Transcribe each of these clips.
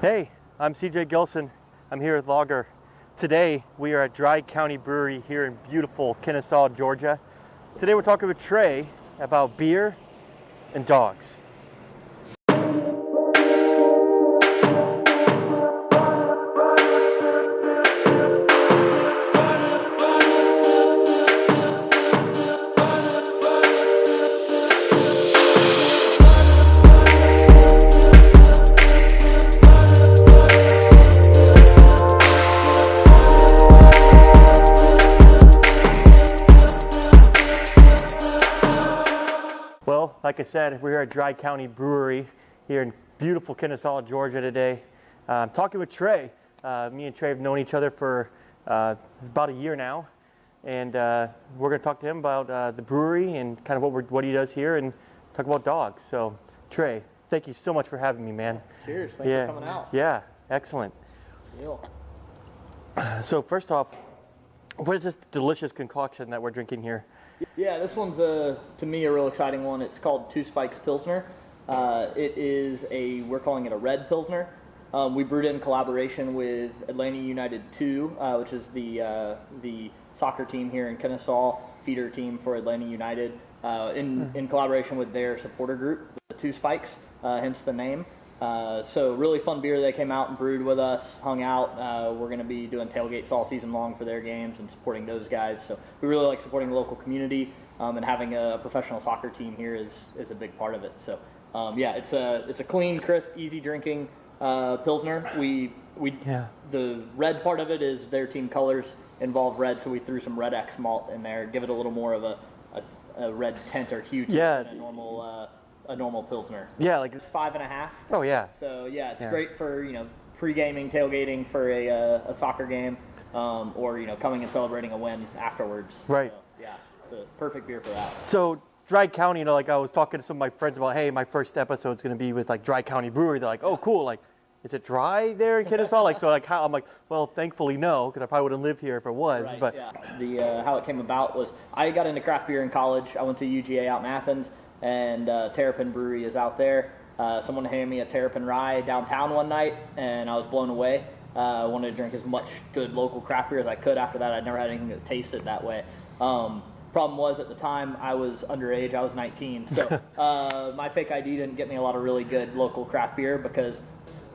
Hey, I'm CJ Gilson. I'm here with Lager. Today we are at County Brewery here in beautiful Kennesaw, Georgia. Today we're talking with Trey about beer and dogs. Well, like I said, we're at County Brewery here in beautiful Kennesaw, Georgia today. I'm talking with Trey. Me and Trey have known each other for about a year now, and we're going to talk to him about the brewery and kind of what he does here and talk about dogs. So, Trey, thank you so much for having me, man. Cheers. Thanks for coming out. Yeah, excellent. Deal. So first off, what is this delicious concoction that we're drinking here? Yeah, this one's to me a real exciting one. It's called Two Spikes Pilsner. It is we're calling it a red Pilsner. We brewed it in collaboration with Atlanta United 2, which is the soccer team here in Kennesaw, feeder team for Atlanta United, in collaboration with their supporter group, the Two Spikes, hence the name. So really fun beer. They came out and brewed with us, hung out. We're going to be doing tailgates all season long for their games and supporting those guys. So we really like supporting the local community, and having a professional soccer team here is a big part of it. So yeah, it's a clean, crisp, easy drinking Pilsner. The red part of it is their team colors involve red, so we threw some Red X malt in there, give it a little more of a red tint or hue to it than a normal Pilsner. Yeah, like it's 5.5. Oh yeah. So yeah, it's great for pre-gaming, tailgating for a soccer game, or coming and celebrating a win afterwards. Right. So, yeah, it's a perfect beer for that. So County, like I was talking to some of my friends about, hey, my first episode's going to be with like County Brewery. They're like, oh, cool. Like, is it dry there in Kennesaw? I'm like, well, thankfully no, because I probably wouldn't live here if it was. Right, but yeah. How it came about was I got into craft beer in college. I went to UGA out in Athens. And Terrapin Brewery is out there. Someone handed me a Terrapin Rye downtown one night, and I was blown away. I wanted to drink as much good local craft beer as I could. After that, I'd never had anything that tasted that way. Problem was, at the time, I was underage. I was 19. So my fake ID didn't get me a lot of really good local craft beer because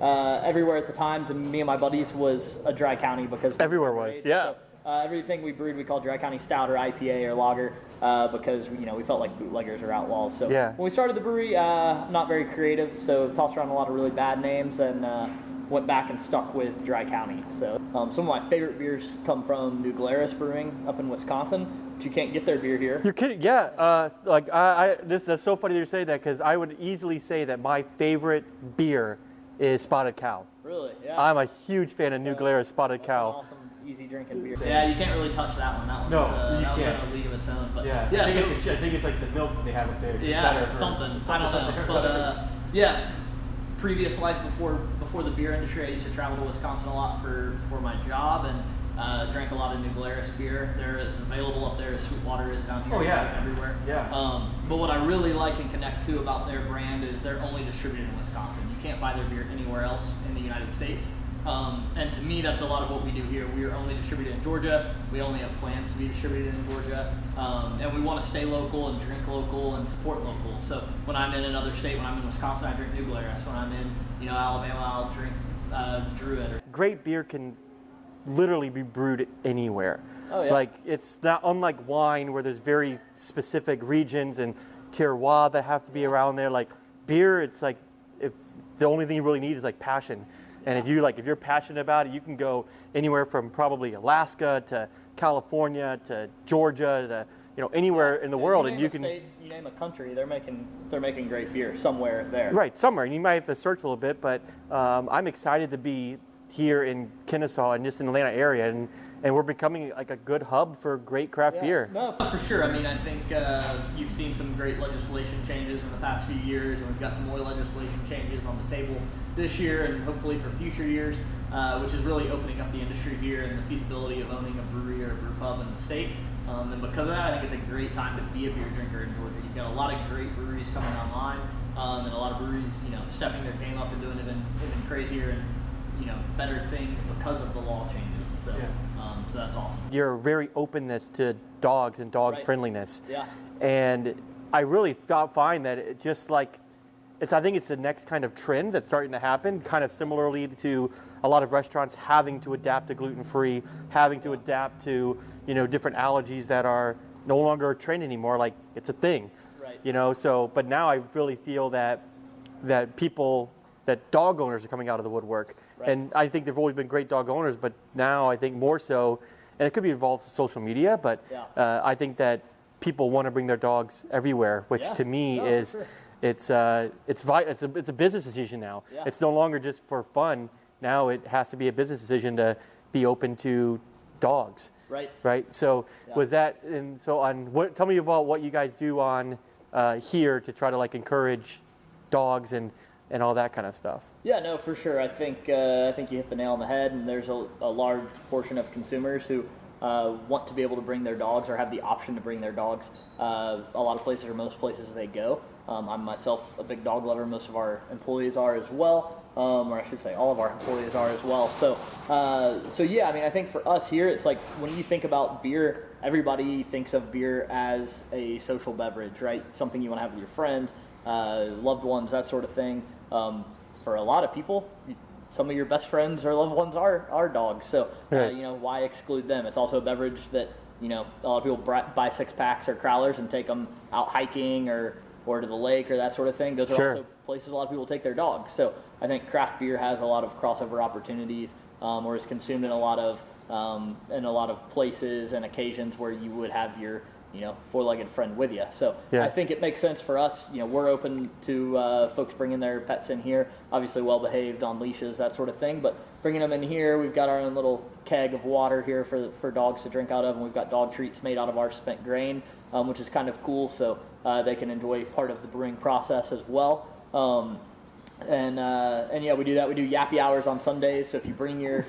everywhere at the time, to me and my buddies, was a Dry County because everywhere was, yeah. So, everything we brewed, we called Dry County Stout or IPA or Lager because we felt like bootleggers are outlaws. So when we started the brewery, not very creative, so tossed around a lot of really bad names and went back and stuck with Dry County. So some of my favorite beers come from New Glarus Brewing up in Wisconsin, but you can't get their beer here. You're kidding? Yeah. That's so funny that you say that because I would easily say that my favorite beer is Spotted Cow. Really? Yeah. I'm a huge fan of New Glarus Spotted Cow. Awesome. Easy drinking beer. Yeah, you can't really touch that one. That one's you can't. in a league of its own. But I think it's like the milk they have up there. Something. I don't know. But previous life before the beer industry, I used to travel to Wisconsin a lot for my job and drank a lot of New Glarus beer. There is available up there as Sweetwater is down here. Oh yeah, everywhere. Yeah. But what I really like and connect to about their brand is they're only distributed in Wisconsin. You can't buy their beer anywhere else in the United States. And to me, that's a lot of what we do here. We are only distributed in Georgia. We only have plans to be distributed in Georgia. And we want to stay local and drink local and support local. So when I'm in another state, when I'm in Wisconsin, I drink New Glarus. When I'm in Alabama, I'll drink Druid. Great beer can literally be brewed anywhere. Oh, yeah. Like, it's not unlike wine where there's very specific regions and terroir that have to be around there. Like beer, it's like if the only thing you really need is like passion. And if you're passionate about it, you can go anywhere from probably Alaska to California to Georgia to anywhere in the world, and you can name a country, they're making great beer somewhere there. Right, somewhere, and you might have to search a little bit, but I'm excited to be here in Kennesaw and just in the Atlanta area, and we're becoming like a good hub for great craft beer. No, for sure. I mean, I think you've seen some great legislation changes in the past few years, and we've got some more legislation changes on the table this year and hopefully for future years, which is really opening up the industry here and the feasibility of owning a brewery or a brew pub in the state. And because of that, I think it's a great time to be a beer drinker in Georgia. You've got a lot of great breweries coming online. and a lot of breweries, stepping their game up and doing even crazier and better things because of the law changes. So, so that's awesome. Your very openness to dogs and dog friendliness. Yeah. And I really find that it just like, I think it's the next kind of trend that's starting to happen, kind of similarly to a lot of restaurants having to adapt to gluten-free, having to adapt to, different allergies that are no longer a trend anymore. Like, it's a thing, right. So, but now I really feel that dog owners are coming out of the woodwork. Right. And I think they've always been great dog owners, but now I think more so, and it could be involved with social media, but I think that people want to bring their dogs everywhere, which to me is, sure. it's a business decision now. Yeah. It's no longer just for fun. Now it has to be a business decision to be open to dogs. Right. Right. So was that, and so tell me about what you guys do on here to try to like encourage dogs and all that kind of stuff. Yeah, no, for sure. I think you hit the nail on the head, and there's a large portion of consumers who want to be able to bring their dogs or have the option to bring their dogs. A lot of places or most places they go. I'm myself a big dog lover. Most of our employees are as well, or I should say all of our employees are as well. So yeah, I mean, I think for us here, it's like when you think about beer, everybody thinks of beer as a social beverage, right? Something you want to have with your friends, loved ones, that sort of thing. For a lot of people, some of your best friends or loved ones are dogs. So, why exclude them? It's also a beverage that, a lot of people buy 6-packs or crowlers and take them out hiking or to the lake or that sort of thing. Those are also places a lot of people take their dogs. So I think craft beer has a lot of crossover opportunities, or is consumed in a lot of places and occasions where you would have your four-legged friend with you. So I think it makes sense for us. We're open to folks bringing their pets in here, obviously well-behaved on leashes, that sort of thing, but bringing them in here, we've got our own little keg of water here for dogs to drink out of, and we've got dog treats made out of our spent grain, which is kind of cool, so they can enjoy part of the brewing process as well. And yeah, we do that. We do yappy hours on Sundays, so if you bring your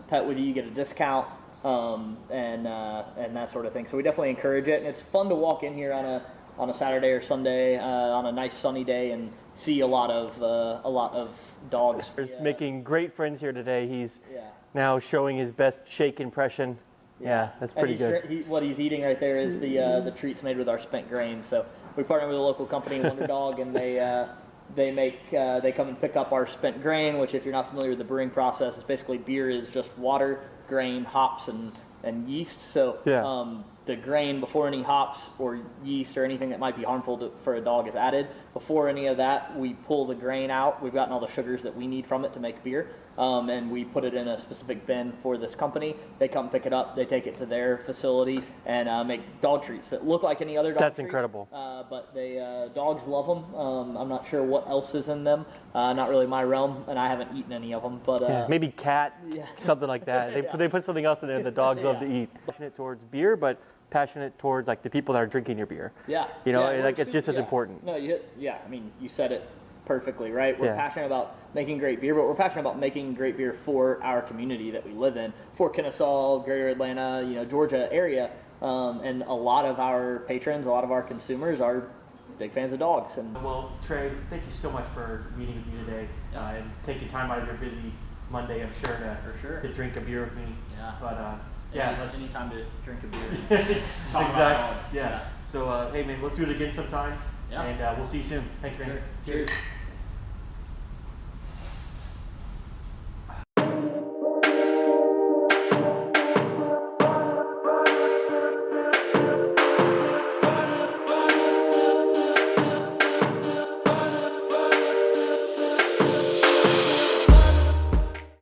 pet with you, you get a discount. And that sort of thing. So we definitely encourage it, and it's fun to walk in here on a Saturday or Sunday on a nice sunny day and see a lot of dogs. Making great friends here today. He's now showing his best shake impression. Yeah, that's pretty good. What he's eating right there is the treats made with our spent grain. So we partner with a local company, Wonder Dog, and they come and pick up our spent grain, which, if you're not familiar with the brewing process, is basically beer is just water, grain, hops, and yeast. So the grain, before any hops or yeast or anything that might be harmful for a dog is added, before any of that, we pull the grain out. We've gotten all the sugars that we need from it to make beer, and we put it in a specific bin for this company. They come pick it up. They take it to their facility and make dog treats that look like any other dog That's treat. incredible. But dogs love them. I'm not sure what else is in them. Not really my realm, and I haven't eaten any of them. But maybe cat, something like that. They put something else in there that dogs love to eat. Passionate towards beer, but passionate towards like the people that are drinking your beer. Yeah. It's just as important. No, I mean, you said it perfectly, right? We're passionate about making great beer, but we're passionate about making great beer for our community that we live in, for Kennesaw, greater Atlanta, Georgia area. And a lot of our patrons, a lot of our consumers are big fans of dogs. Well, Trey, thank you so much for meeting with me today and taking time out of your busy Monday, I'm sure, to drink a beer with me. Yeah. But any time to drink a beer. Exactly. Yeah. So hey man, let's do it again sometime. Yeah. And we'll see you soon. Thanks, man. Sure. Cheers.